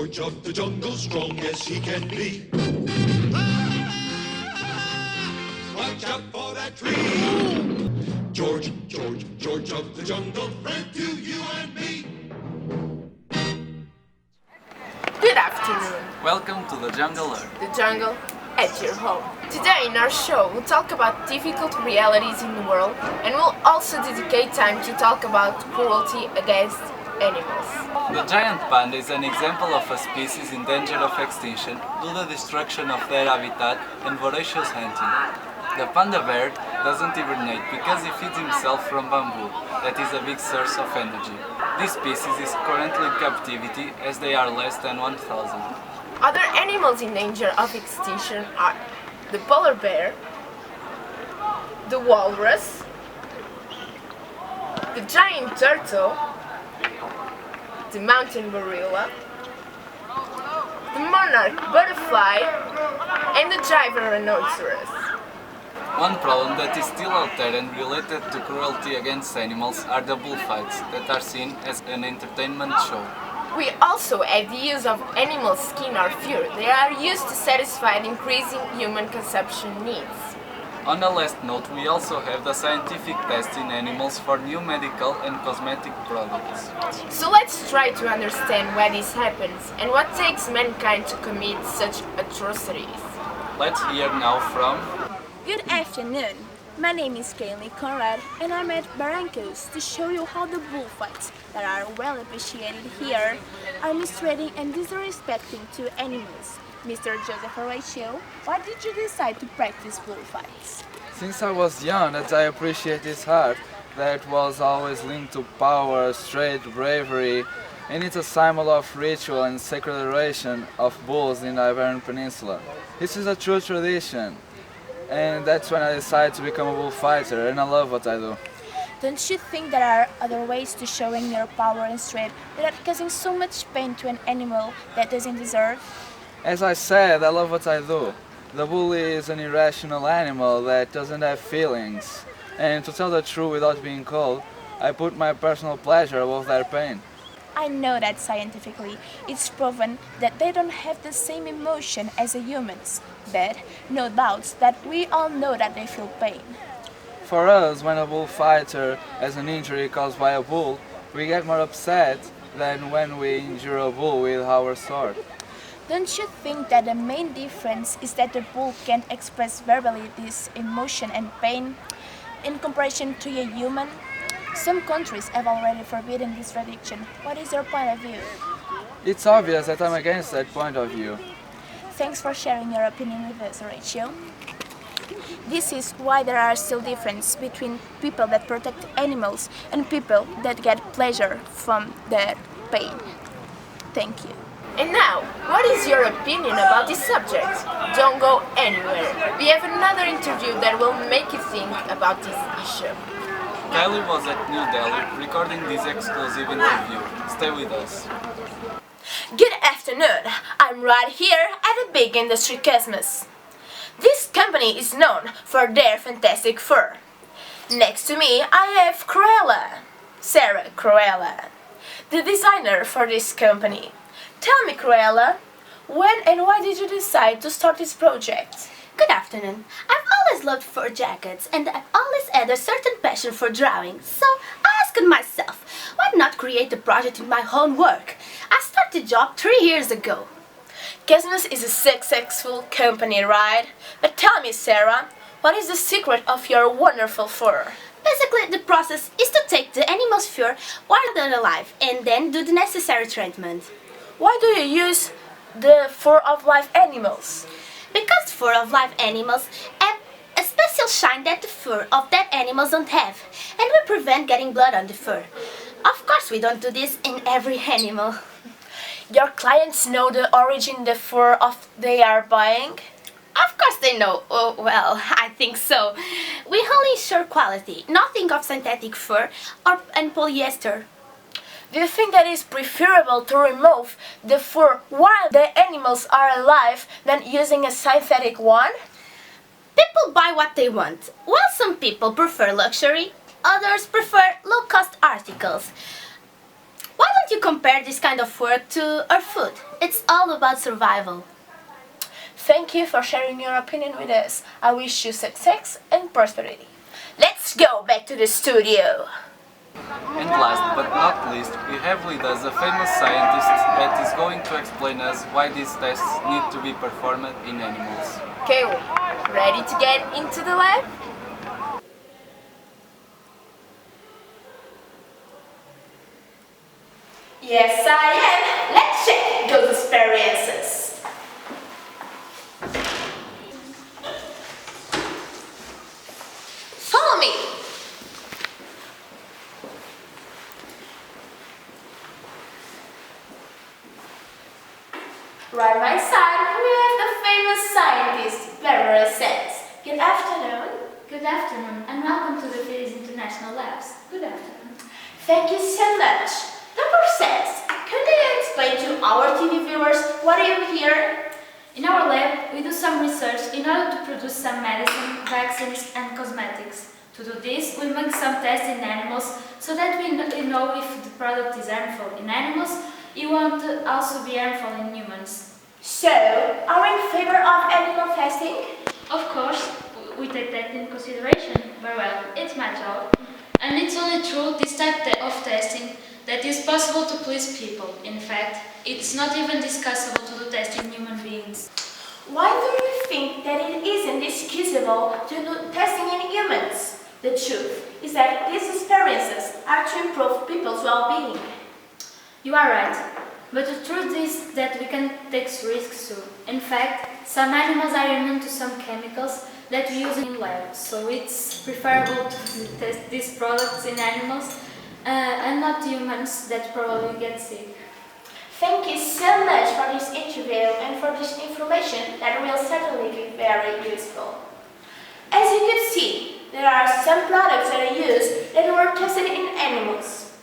George of the jungle, strong as he can be. Watch out for that tree. George, George, George of the jungle, friend to you and me. Good afternoon. Welcome to the Jungle Earth. The jungle at your home. Today in our show we'll talk about difficult realities in the world, and we'll also dedicate time to talk about cruelty against animals. The giant panda is an example of a species in danger of extinction due to the destruction of their habitat and voracious hunting. The panda bear doesn't hibernate because he feeds himself from bamboo, that is a big source of energy. This species is currently in captivity as they are less than 1,000. Other animals in danger of extinction are the polar bear, the walrus, the giant turtle, the mountain gorilla, the monarch butterfly, and the giant rhinoceros. One problem that is still out there and related to cruelty against animals are the bullfights that are seen as an entertainment show. We also have the use of animal skin or fur. They are used to satisfy the increasing human consumption needs. On a last note, we also have the scientific tests in animals for new medical and cosmetic products. So let's try to understand why this happens and what takes mankind to commit such atrocities. Let's hear now from... Good afternoon. My name is Melani Coelho and I'm at Barrancos to show you how the bullfights that are well appreciated here are mistreating and disrespecting to animals. Mr. Joseph Horatio, why did you decide to practice bullfights? Since I was young, that I appreciate this art that was always linked to power, strength, bravery, and it's a symbol of ritual and sacred adoration of bulls in the Iberian Peninsula. This is a true tradition, and that's when I decided to become a bullfighter, and I love what I do. Don't you think there are other ways to showing your power and strength without causing so much pain to an animal that doesn't deserve? As I said, I love what I do. The bull is an irrational animal that doesn't have feelings. And to tell the truth without being cold, I put my personal pleasure above their pain. I know that scientifically it's proven that they don't have the same emotion as the humans, but no doubts that we all know that they feel pain. For us, when a bullfighter has an injury caused by a bull, we get more upset than when we injure a bull with our sword. Don't you think that the main difference is that the bull can express verbally this emotion and pain in comparison to a human? Some countries have already forbidden this tradition. What is your point of view? It's obvious that I'm against that point of view. Thanks for sharing your opinion with us, Horatio. This is why there are still differences between people that protect animals and people that get pleasure from their pain. Thank you. And now, what is your opinion about this subject? Don't go anywhere. We have another interview that will make you think about this issue. Kylie was at New Delhi recording this exclusive interview. Stay with us. Good afternoon. I'm right here at the Big Industry Cosmos. This company is known for their fantastic fur. Next to me, I have Sarah Cruella, the designer for this company. Tell me, Cruella, when and why did you decide to start this project? Good afternoon. I've always loved fur jackets and I've always had a certain passion for drawing, so I asked myself, why not create a project in my own work? I started the job 3 years ago. Cosmos is a successful company, right? But tell me, Sarah, what is the secret of your wonderful fur? Basically, the process is to take the animal's fur while they're alive and then do the necessary treatment. Why do you use the fur of live animals? Because fur of live animals have a special shine that the fur of dead animals don't have, and we prevent getting blood on the fur. Of course, we don't do this in every animal. Your clients know the origin of the fur of they are buying? Of course they know. Oh, well, I think so. We only ensure quality, nothing of synthetic fur and polyester. Do you think that it's preferable to remove the fur while the animals are alive than using a synthetic one? People buy what they want. While some people prefer luxury, others prefer low-cost articles. Why don't you compare this kind of work to our food? It's all about survival. Thank you for sharing your opinion with us. I wish you success and prosperity. Let's go back to the studio. And last but not least, we have with us a famous scientist that is going to explain us why these tests need to be performed in animals. Kaylee, ready to get into the lab? Yes, I am. Let's check those experiences. Follow me. Right by my side, we have the famous scientist, Barbara Sands. Good afternoon. Good afternoon and welcome to the Phillies International Labs. Good afternoon. Thank you so much. Dr. Sands, could you explain to our TV viewers what you here? In our lab, we do some research in order to produce some medicine, vaccines and cosmetics. To do this, we make some tests in animals so that we know if the product is harmful in animals, it won't also be harmful in humans. So, are we in favor of animal testing? Of course, we take that in consideration, but well, it's my job. And it's only through this type of testing that is possible to please people. In fact, it's not even discussable to do tests in human beings. Why do you think that it isn't excusable to do testing in humans? The truth is that these experiences are to improve people's well-being. You are right, but the truth is that we can take risks too. In fact, some animals are immune to some chemicals that we use in labs, so it's preferable to test these products in animals and not humans that probably get sick. Thank you so much for this interview and for this information that will certainly be very useful. As you can see, there are some products that are used that were tested in animals.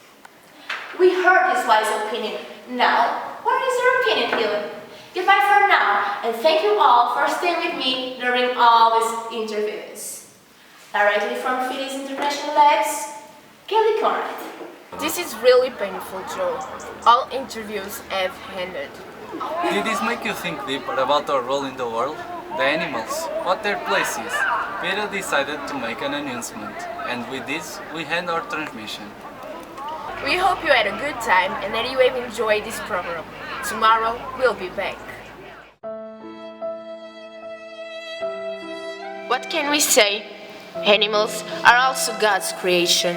We heard his wise opinion. Now, what is your opinion, Helen? Goodbye for now, and thank you all for staying with me during all these interviews. Directly from Phillies International Labs, Kelly Conrad. This is really painful, Joe. All interviews have ended. Did this make you think deeper about our role in the world? The animals, what their place is? Peter decided to make an announcement, and with this, we end our transmission. We hope you had a good time and that you have enjoyed this program. Tomorrow, we'll be back. What can we say? Animals are also God's creation.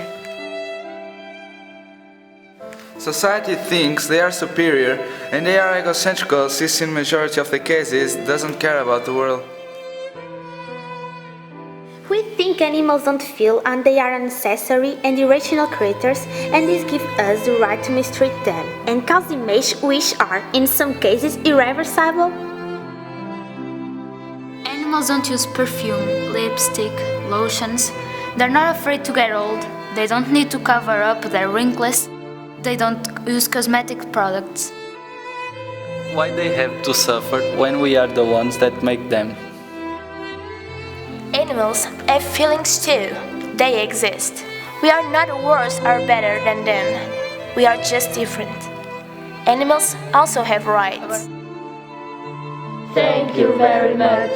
Society thinks they are superior and they are egocentric since in majority of the cases doesn't care about the world. We think animals don't feel and they are unnecessary and irrational creatures, and this gives us the right to mistreat them and cause damage which are, in some cases, irreversible. Animals don't use perfume, lipstick, lotions. They're not afraid to get old. They don't need to cover up their wrinkles. They don't use cosmetic products. Why they have to suffer when we are the ones that make them? Animals have feelings too. They exist. We are not worse or better than them. We are just different. Animals also have rights. Thank you very much.